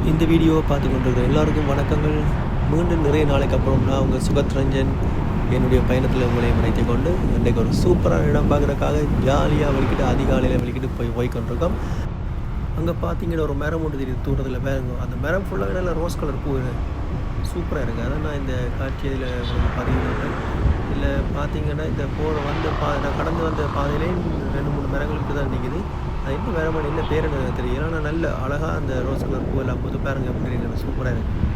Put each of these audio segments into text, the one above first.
இந்த வீடியோவை பார்த்து கொண்டிருக்கிற எல்லாருக்கும் வணக்கங்கள். மீண்டும் நிறைய நாளைக்கு அப்புறம் நான் உங்கள் சுகத் ரஞ்சன் என்னுடைய பயணத்தில் உங்களை இணைத்து கொண்டு இன்றைக்கு ஒரு சூப்பரான இடம் பார்க்குறதுக்காக ஜாலியாக வலிக்கிட்டு அதிகாலையில் வலிக்கிட்டு போய் கொண்டிருக்கோம். அங்கே பார்த்தீங்கன்னா ஒரு மரம் ஒன்று தெரியுது தூரத்தில் பாருங்க. அந்த மரம் ஃபுல்லாக நல்லா ரோஸ் கலர் பூ சூப்பராக இருக்குது. அதான் நான் இந்த காட்சியில் உங்களுக்கு பதிவு பண்ணுறேன். இல்லை பார்த்தீங்கன்னா இந்த வந்து நான் கடந்து வந்த பாதையிலே 2-3 மரங்களுக்கு தான் நிற்கிது. அது என்ன வேறு மாதிரி என்ன பேர் எனக்கு தெரியும். ஏன்னா நல்ல அழகாக அந்த ரோஸ் கலர் பூ எல்லாம் போது பாருங்க எப்படி இருக்குது, சூப்பராக இருக்குது.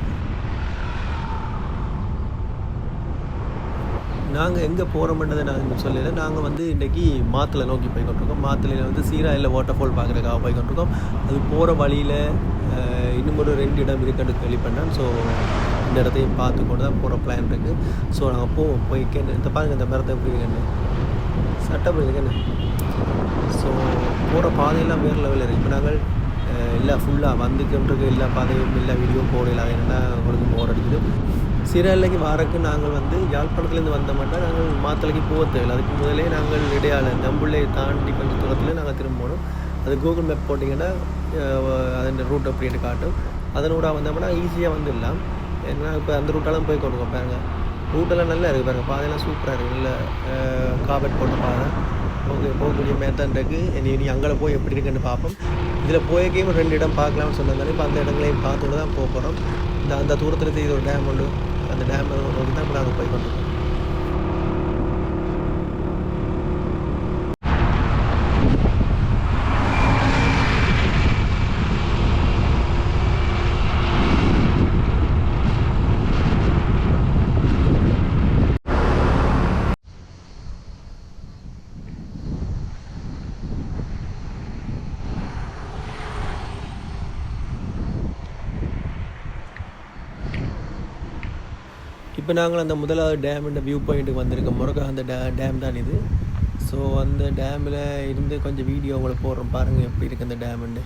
நாங்கள் எங்கே போகிறோம்ன்றதை நான் சொல்லலை. நாங்கள் வந்து இன்றைக்கி மாத்தலை நோக்கி போய் கொண்டிருக்கோம். மாத்தலையில் வந்து சீராயில் வாட்டர்ஃபால் பார்க்குறதுக்காக போய் கொண்டிருக்கோம். அது போகிற வழியில் இன்னும் ஒரு 2 இடம் இருக்குன்னு கேள்விப்பட்டேன். ஸோ இந்த இடத்தையும் பார்த்து கொண்டு தான் போகிற பிளான் இருக்குது. ஸோ நாங்கள் போய் இந்த பாருங்கள் இந்த மரத்தை எப்படி இருக்குன்னு சட்டம் இருக்குன்னு. ஸோ போகிற பாதையெல்லாம் வேறு லெவலில் இருக்குது. இப்போ நாங்கள் எல்லாம் ஃபுல்லாக வந்துக்கின்றது எல்லா பாதையும் எல்லா வீடியோவும் போடல. என்னென்னா உங்களுக்கு போர் அடிக்குது. சிறையிலைக்கு வாரக்கு நாங்கள் வந்து யாழ்ப்பாணத்துலேருந்து வந்தோம்னா நாங்கள் மாத்தலைக்கு போக தேவையில்லை. அதுக்கு முதலே நாங்கள் இடையால் நம்புள்ளே தாண்டி கொஞ்சம் தூரத்தில் நாங்கள் திரும்ப போகணும். அது கூகுள் மேப் போட்டிங்கன்னா அதன் ரூட் அப்படின்ட்டு காட்டும். அதனோட வந்தோம்னா ஈஸியாக வந்துடலாம். ஏன்னா இப்போ அந்த ரூட்டெல்லாம் போய் கொண்டுருக்கோம் பாருங்கள். ரூட்டெல்லாம் நல்லா இருக்குது பாருங்கள். பாதையெல்லாம் சூப்பராக இருக்குது. நல்ல காபெட் போட்ட பாதை. போகக்கூடிய மேத்தான் இருக்குது. நீ அங்கே போய் எப்படி இருக்குன்னு பார்ப்போம். இதில் போய்க்கையும் 2 இடம் பார்க்கலாம்னு சொன்னதாலே இப்போ அந்த இடங்களையும் பார்த்துட்டு தான் போக போகிறோம். அந்த தூரத்தில் தெரியுது ஒரு டேம் ஒன்று. அந்த டேம் நோக்கி தான் இப்போ நாங்கள் போய் கொண்டிருக்கோம். இப்போ நாங்கள் அந்த முதலாவது டேமுன்ற வியூ பாயிண்ட்டுக்கு வந்திருக்கோம். முருகா அந்த டேம் தான் இது. ஸோ அந்த டேமில் இருந்து கொஞ்சம் வீடியோ உங்களை போடுறோம் பாருங்கள் எப்படி இருக்குது அந்த டேமுண்டு.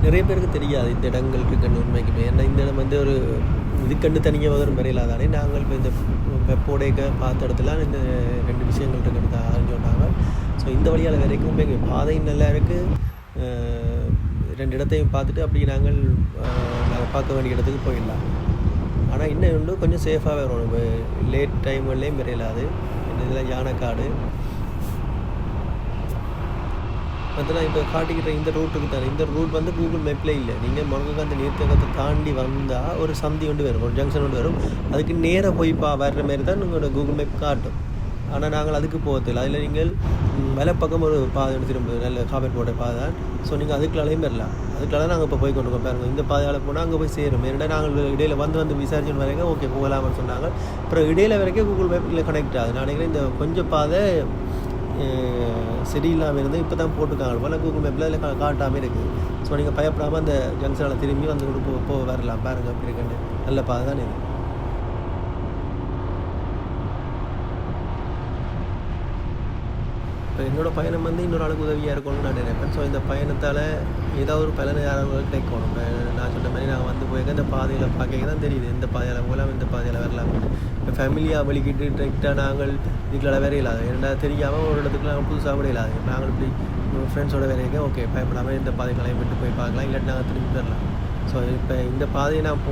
நிறைய பேருக்கு தெரியாது இந்த இடங்கள் இருக்குன்னு உண்மைக்குமே. ஏன்னா இந்த இடம் வந்து ஒரு இதுக்கண்டு தனியாக வரும் வரையில தானே நாங்கள் இப்போ இந்த வெப்போடைக்க பார்த்த இடத்துல இந்த 2 விஷயங்கள் இருக்குன்னு தான் சொன்னாங்க. ஸோ இந்த வழியால் வரைக்கும் பாதை நல்லா இருக்குது. 2 இடத்தையும் பார்த்துட்டு அப்படி நாங்கள் பார்க்க வேண்டிய இடத்துக்கு போயிடலாம். ஆனால் இன்னும் ஒன்று கொஞ்சம் சேஃபாக வரணும். இப்போ லேட் டைம்லேயும் வரையிலாது. இந்த இதெல்லாம் யானைக்காடு அதெல்லாம் இப்போ காட்டிக்கிட்ட இந்த ரூட்டுக்கு தான். இந்த ரூட் வந்து கூகுள் மேப்பில் இல்லை. நீங்கள் முருகக்காந்த நீர்த்தேக்கத்தை தாண்டி வந்தால் ஒரு சந்தி ஒன்று வரும், ஒரு ஜங்ஷன் ஒன்று வரும். அதுக்கு நேராக போய் வர்ற மாதிரி தான் உங்களோட கூகுள் மேப் காட்டும். ஆனால் நாங்கள் அதுக்கு போகிறதில்லை. அதில் நீங்கள் பக்கம் ஒரு பாதை ஒன்று திரும்ப நல்ல காபெட் போட்ட பாதை தான். ஸோ நீங்கள் அதுக்குள்ளாலையும் வரலாம். அதுக்குள்ள நாங்கள் இப்போ போய் கொண்டு பாருங்கள். இந்த பாதையால் போனால் அங்கே போய் சேரும். ஏன்னா நாங்கள் இடையில் வந்து விசாரிச்சு வரைக்கும் ஓகே போகலாம்னு சொன்னாங்க. அப்புறம் இடையில வரைக்கும் கூகுள் மேப்பில் கனெக்ட் ஆகுது. நான் நினைக்கிறேன் இந்த கொஞ்சம் பாதை சரியில்லாமல் இருந்து இப்போ தான் போட்டுருக்காங்க போல் கூகுள் மேப்பில் அதில் காட்டாமல் இருக்குது. ஸோ நீங்கள் பயப்படாமல் அந்த ஜங்ஷனில் திரும்பி வந்து கொண்டு வரலாம் பாருங்கள் அப்படி இருக்குன்னு. நல்ல பாதை தான் இது. இப்போ என்னோடய பயணம் வந்து இன்னொரு ஆளுக்கு உதவியாக இருக்கணும்னு நான் நினைப்பேன். ஸோ இந்த பயணத்தால் ஏதாவது ஒரு பலனை யாராவது கிடைக்கணும். நான் சொன்ன மாதிரி நாங்கள் வந்து போயிருக்க இந்த பாதையில் பார்க்க தான் தெரியுது எந்த பாதையில் போகலாம் இந்த பாதையில் வரலாம். இப்போ ஃபேமிலியாக வலிக்கிட்டு டிரெக்டாக நாங்கள் இதுக்குள்ள வேற இல்லாது. ஏன்னா தெரியாமல் ஒரு இடத்துக்கு நாங்கள் புதுசாக கூட இல்லாது. நாங்கள் இப்படி ஃப்ரெண்ட்ஸோட வேறையாக ஓகே பயப்படாமல் இந்த பாதைகளையும் விட்டு போய் பார்க்கலாம், இல்லாட்டி நாங்கள் திரும்பி வரலாம். ஸோ இப்போ இந்த பாதையை நான்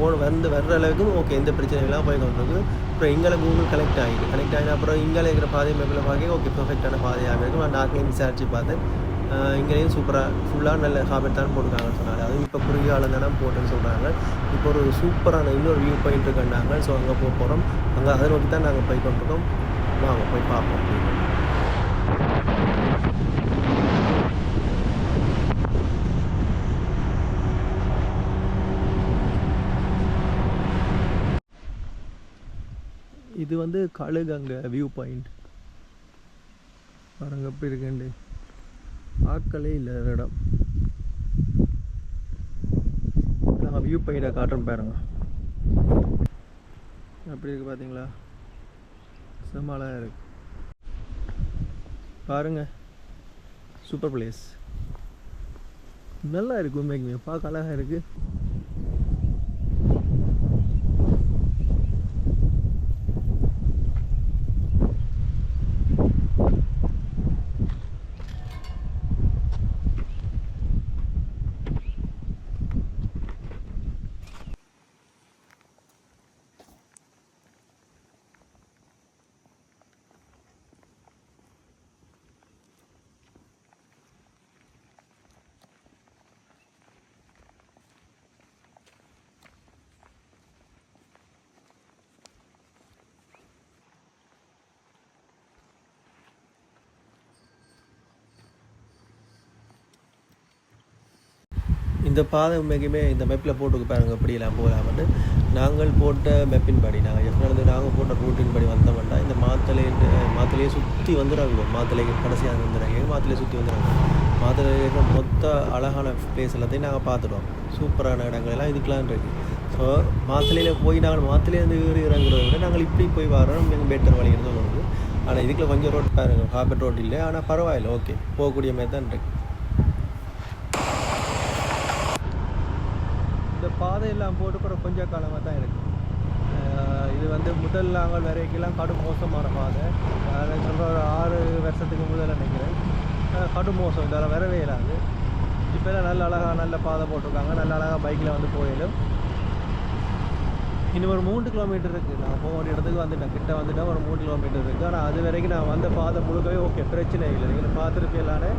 வர்ற அளவுக்கு ஓகே எந்த பிரச்சனைகளாக போய் கொண்டிருக்கு. அப்புறம் இங்கே கூகுள் கனெக்ட் ஆகிட்டு அப்புறம் இங்கே இருக்கிற பாதை மேப்பில் பார்க்க ஓகே பர்ஃபெக்டான பாதையாக இருக்கும். நான் நாட்களையும் விசாரித்து பார்த்தேன். இங்கேயும் சூப்பராக ஃபுல்லாக நல்ல காபெட் தான் போட்டுருக்காங்கன்னு சொன்னாங்க. அதுவும் இப்போ குறுகிய ஆள் தானே போட்டுன்னு சொல்கிறாங்க. இப்போ ஒரு சூப்பரான இன்னொரு வியூ பாயிண்ட் இருக்குன்னாங்க. ஸோ அங்கே போகிறோம். அங்கே அதை நோக்கி தான் நாங்கள் போய் கொண்டிருக்கோம். வாங்க போய் பார்ப்போம். இது வந்து கழுகங்க வியூ பாயிண்ட் பாருங்க எப்படி இருக்குண்டு. ஆட்களே இல்லை இடம். நாங்கள் வியூ பாயிண்டை காட்டுறோம் பாருங்க. எப்படி இருக்குது பார்த்தீங்களா? செம்மலாக இருக்கு பாருங்க. Super place. நல்லா இருக்கு. உண்மைக்குமே பார்க்க அழகாக இருக்குது. இந்த பாதை உண்மைக்குமே இந்த மேப்பில் போட்டுக்கு பாருங்கள் எப்படிலாம் போகலாம்னு. நாங்கள் போட்ட மேப்பின் படி நாங்கள் போட்ட ரூட்டின் படி வந்தோம்னா இந்த மாத்தலையே சுற்றி வந்துடுறாங்க. மாத்தலைக்கு கடைசியாக வந்துடுறாங்க. மாத்தலையே சுற்றி வந்துடுறாங்க. மாத்தலையில் இருக்கிற மொத்த அழகான பிளேஸ் எல்லாத்தையும் நாங்கள் பார்த்துடுவோம். சூப்பரான இடங்கள் எல்லாம் இதுக்கெலாம் இருக்குது. ஸோ மாத்தலையில் போய் நாங்கள் மாத்தலையிலேருந்து ஏறி இறங்குறத விட நாங்கள் இப்படி போய் வரோம். எங்கள் பெட்டர் வழி இருந்து வருது. ஆனால் இதுக்குள்ள கொஞ்சம் ரோட் பாருங்கள். கார்பெட் ரோட் இல்லை, ஆனால் பரவாயில்லை. ஓகே, போகக்கூடிய மாதிரி தான் இருக்குது. இந்த பாதையெல்லாம் போட்டு அப்புறம் கொஞ்சம் காலமாக தான் இருக்குது. இது வந்து முதல் நாங்கள் வரைக்கெல்லாம் கடும் மோசமான பாதை. சொல்கிற ஒரு 6 வருஷத்துக்கு முதல்ல நினைக்கிறேன். கடும் மோசம், இதெல்லாம் வரவே இல்லாது. இப்போலாம் நல்ல அழகாக நல்ல பாதை போட்டிருக்காங்க. நல்ல அழகாக பைக்கில் வந்து போயிடும். இன்னும் ஒரு 3 கிலோமீட்டர் இருக்குது. நான் போக வேண்டிய இடத்துக்கு வந்துட்டேன். கிட்ட வந்துட்டேன். ஒரு 3 கிலோமீட்டர் இருக்குது. ஆனால் அது வரைக்கும் நான் வந்த பாதை முழுக்கவே ஓகே, பிரச்சனை இல்லை. நீங்கள் பார்த்துருப்பீங்களானே.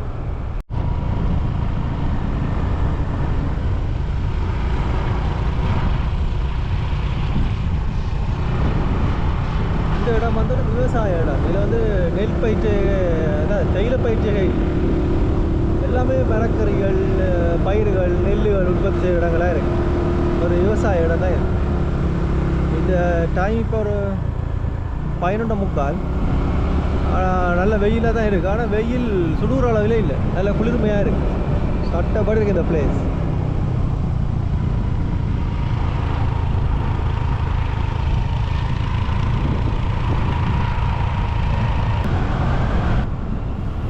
இந்த இடம் வந்து ஒரு விவசாய இடம். இதில் வந்து நெல் பயிற்சி, அதாவது தைல பயிற்சிகை எல்லாமே மரக்கறிகள், பயிர்கள், நெல்லுகள் உற்பத்தி செய்கிற இடங்களாக இருக்குது. ஒரு விவசாய இடம் தான் இருக்குது. இந்த டைம் இப்போ ஒரு 11:45. நல்ல வெயிலாக தான் இருக்குது. ஆனால் வெயில் சுடுற அளவிலே இல்லை. நல்ல குளிர்மையாக இருக்குது. சட்டப்படி இருக்குது இந்த பிளேஸ்.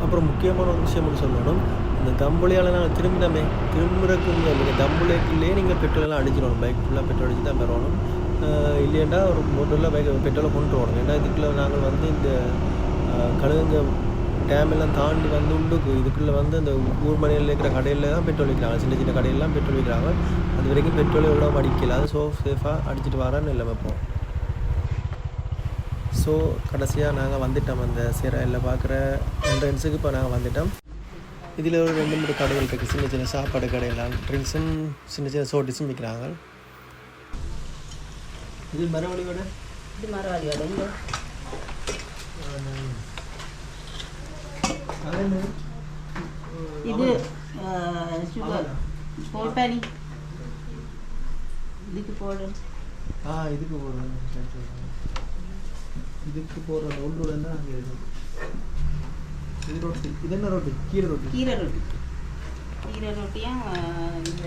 அப்புறம் முக்கியமான ஒரு விஷயம் ஒன்று சொல்லணும். இந்த தம்புளையால் நாங்கள் திரும்புறதுக்கு நீங்கள் தம்புளைக்குள்ளேயே நீங்கள் பெட்ரோலெல்லாம் அடிச்சிடணும். பைக் ஃபுல்லாக பெட்ரோல் அடிச்சு தான் பெறணும். இல்லைன்னா ஒரு மோட்டரில் பைக் பெட்ரோலை கொண்டு வரணும். ஏன்னா இதுக்குள்ளே நாங்கள் வந்து இந்த கழுகுங்க டேம் எல்லாம் தாண்டி வந்து உண்டுக்கு இதுக்குள்ளே வந்து இந்த ஊர் மனையில் இருக்கிற கடையில் தான் பெட்ரோல் விற்கிறாங்க. சின்ன சின்ன கடையிலாம் பெட்ரோல் விற்கிறாங்க. அது வரைக்கும் பெட்ரோல் எவ்வளோ அடிக்கல. அது சேஃபாக அடிச்சுட்டு வரான்னு இல்லை வைப்போம். ஸோ கடைசியாக நாங்கள் வந்துட்டோம். அந்த சேராயில் பார்க்குற என்ட்ரன்ஸுக்கு இப்போ நாங்கள் வந்துட்டோம். இதில் ஒரு 2-3 கடைகள் இருக்குது. சின்ன சின்ன சாப்பாடு கடையெல்லாம், ட்ரிங்க்ஸும் சின்ன சின்ன சோட்டிஸும் விற்கிறாங்க. இது மரவழி வடை. இது மரவழி வடை. இது சுகர் போட்டாரி இதுக்கு போடு. இதுக்கு போடுறேன். இதுக்கு போடுற ஒன்றுடன் தான் அங்கே இருக்கும். இது ரொட்டி. இது என்ன ரொட்டி? கீரை ரொட்டி. கீரை ரொட்டியும் இந்த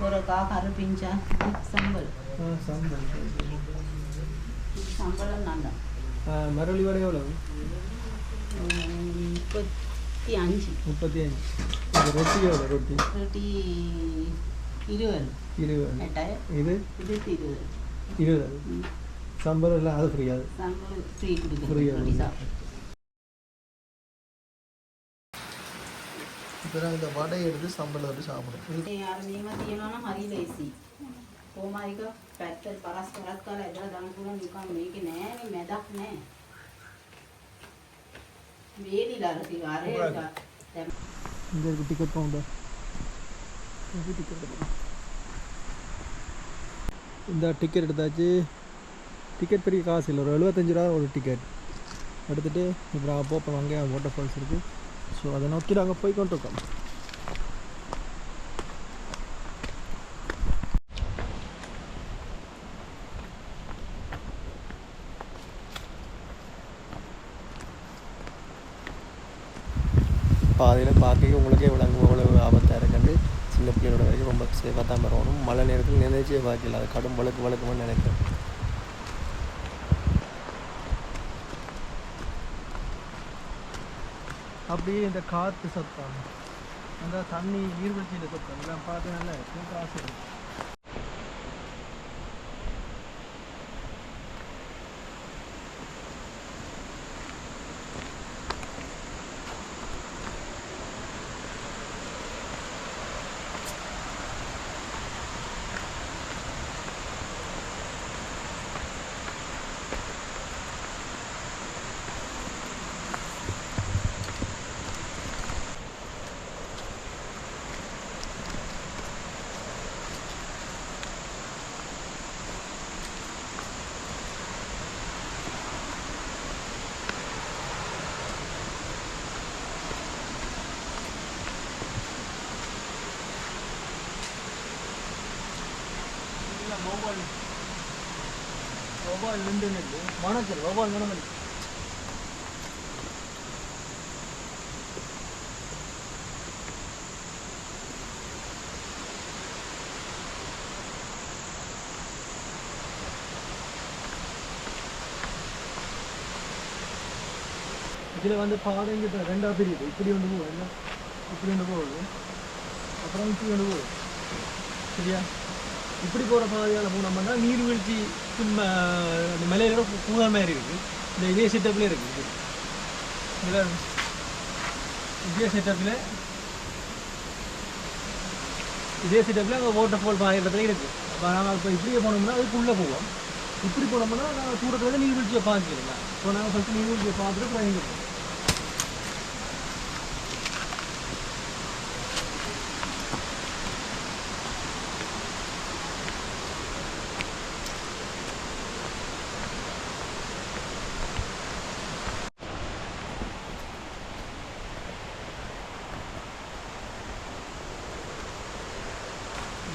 ஒரு காக்கார பிஞ்சா சம்பல். சம்பளம் நல்லா. மரவழி வடை எவ்வளோ? 35. ரொட்டி எவ்வளோ? ரொட்டி 20. இது 20. சம்பளம் இல்லை, அது ஃப்ரீயாது. இப்போ நாங்கள் இந்த வடை எடுத்து சம்பளம் வந்து சாப்பிடுவோம். Ticket counter. இந்த டிக்கெட் எடுத்தாச்சு. டிக்கெட் பெரிய காசு இல்லை, ஒரு 75 ரூபா ஒரு டிக்கெட் எடுத்துகிட்டு இப்போ நாங்கள் போப்போம். அங்கே வாட்டர் ஃபால்ஸ் இருக்குது. ஸோ அதை நோக்கி நாங்கள் போய் கொண்டிருக்கோம். பாதையில் பார்க்க உங்களுக்கே விளங்கும் எவ்வளவு ஆபத்தாக இருக்குன்னு. சின்ன பிள்ளைகளோட வரைக்கும் ரொம்ப சேஃபாக தான் வரணும். மழை நேரத்தில் நினைச்சே பார்க்கல, அது கடும் வழுக்குன்னு நினைக்கிறேன். அப்படியே இந்த காற்று சத்தம், அந்த தண்ணி நீர்வீழ்ச்சியில் சத்தம் எல்லாம் பார்த்தனால எனக்கு ஆசை இருக்கு. வௌவால் நின்று மணக்கல் வௌவால் மணக்கல். இதில் வந்து பாதைங்கிட்ட ரெண்டாக பிரியுது. இப்படி ஒன்று போகுது, இப்படி ஒன்று போகுது, அப்புறம் இப்படி ஒன்று போகுது. சரியா? இப்படி போகிற பாதையால் போனோம்னா நீர்வீழ்ச்சி அந்த மலையோட பூங்கா மாதிரி இருக்குது. இந்த இதே செட்டப்பில் இருக்குது. இதில் இதே செட்டப்பில் அங்கே வாட்டர் ஃபால் பாய்கிறதுல இருக்குது. அப்போ நாங்கள் இப்போ இப்படியே போனோம்னா அதுக்குள்ளே போவோம். இப்படி போனோம்னா நாங்கள் தூரத்தில் வந்து நீர்வீழ்ச்சியை பார்த்துக்கலாம். இப்போ நாங்கள் ஃபஸ்ட்டு நீர்வீழ்ச்சியை பார்த்துட்டு அப்புறம் எங்கே போவோம்.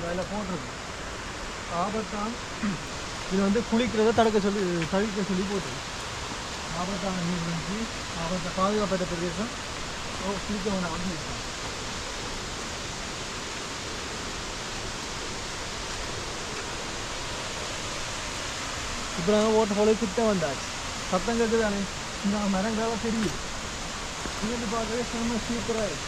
அதில் போட்டிருக்கு ஆபத்தான். இது வந்து குளிக்கிறத தவிர்க்க சொல்லி போட்டுருக்கு. ஆபத்தான நீர்வீழ்ச்சி, பாதுகாப்பற்ற பிரதேசம், குளிக்க வேண்டாம் வந்து இருக்கோம். இப்போ நாங்கள் ஓட்ட போல கிட்ட வந்தாச்சு. சத்தம் கேட்டு தானே இந்த மரங்களால் தெரியுது. இங்கேருந்து பார்க்கவே செம்ம சூப்பராக இருக்குது.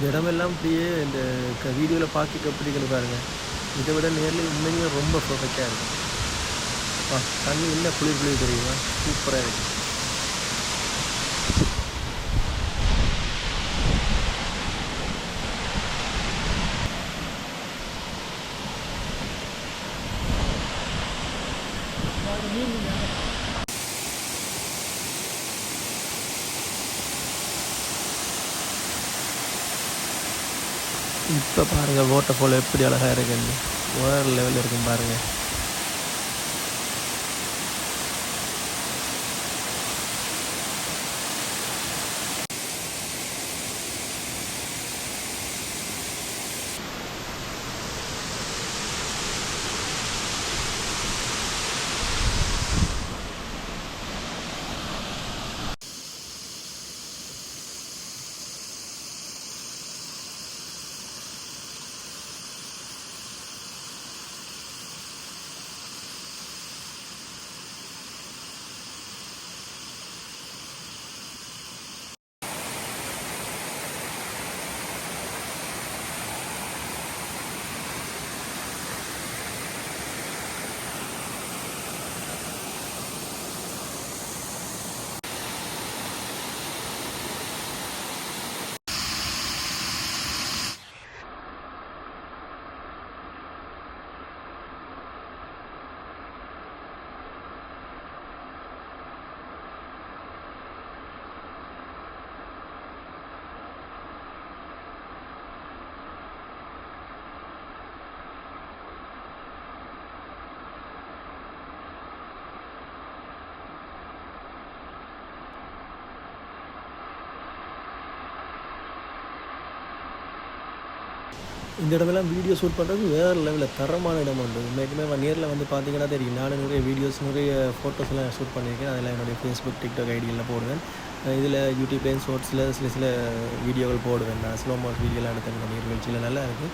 இடமெல்லாம் அப்படியே இந்த வீடியோவில் பார்த்துக்க பிடிக்கணும் பாருங்கள். இதை விட நேரில் உண்மையுமே ரொம்ப பர்ஃபெக்டாக இருக்கும். தண்ணி என்ன குளிர் தெரியுமா, சூப்பராக இருக்குது. இப்போ பாருங்கள் வாட்டர் ஃபால் எப்படி அழகாக இருக்குன்னு, வேறு லெவலில் இருக்கும் பாருங்கள். இந்த இடமெல்லாம் வீடியோ ஷூட் பண்ணுறது வேறு லெவலில் தரமான இடம் உண்டு. உண்மைக்குமே நேரில் வந்து பார்த்தீங்கன்னா தெரியும். நானும் நிறைய வீடியோஸ் நிறைய ஃபோட்டோஸ்லாம் ஷூட் பண்ணியிருக்கேன். அதெல்லாம் என்னுடைய ஃபேஸ்புக் டிக்டாக் ஐடியில் போடுவேன். இதில் யூடியூப்லேயும் ஷார்ட்ஸில் சில வீடியோக்கள் போடுவேன். நான் ஸ்லோ மோட் வீடியோலாம் எடுத்தேன் நீர்வீழ்ச்சியில் நல்லா இருக்குது.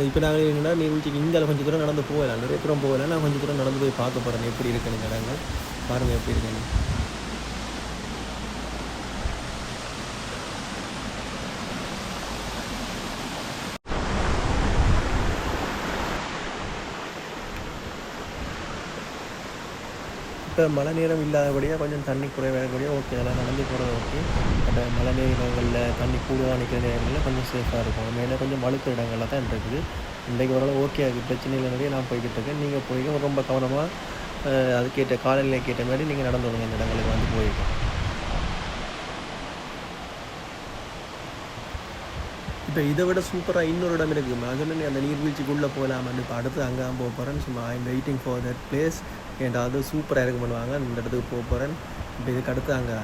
இப்போ நாங்கள் என்னென்னா நீர்வீழ்ச்சிக்கு இங்கே கொஞ்சம் தூரம் நடந்து போகலாம், நிறைய தூரம் போகலாம். நான் கொஞ்சம் தூரம் நடந்து போய் பார்க்க போகிறேன் எப்படி இருக்குன்னு இந்த இடங்கள். பாருங்கள் எப்படி இருக்குன்னு. இப்போ மழை நேரம் இல்லாதபடியாக கொஞ்சம் தண்ணி குறைவாகக்கூடிய ஓகே, அதெல்லாம் நடந்து போகிறது ஓகே. பட் மழை நேரங்களில் தண்ணி கூடுதலாக நிற்கிற நேரங்களில் கொஞ்சம் சேஃபாக இருக்கும். மேலே கொஞ்சம் வழுக்கிற இடங்களில் தான் இருக்குது. இன்றைக்கு ஓரளவு ஓகே ஆகுது, பிரச்சனை இல்லை. நிறைய நான் போய்கிட்டு இருக்கேன். நீங்கள் போய்க்க ரொம்ப கவனமாக அதுக்கேற்ற காலநிலைக்கு ஏற்ற மாதிரி நீங்கள் நடந்து விடுங்க. இந்த இடங்களுக்கு வந்து போயிருக்கேன். இப்போ இதை விட சூப்பராக இன்னொரு இடம் இருக்குது. நான் சொன்னேன் அந்த நீர்வீழ்ச்சிக்குள்ளே போகலாமான்னு. இப்போ அடுத்து அங்கே தான் போக போகிறேன். சும்மா I am waiting for that place. ஏன்டா அது சூப்பராக இருக்கு பண்ணுவாங்க. இந்த இடத்துக்கு போக போகிறேன். இப்போ இதுக்கு அடுத்து அங்கே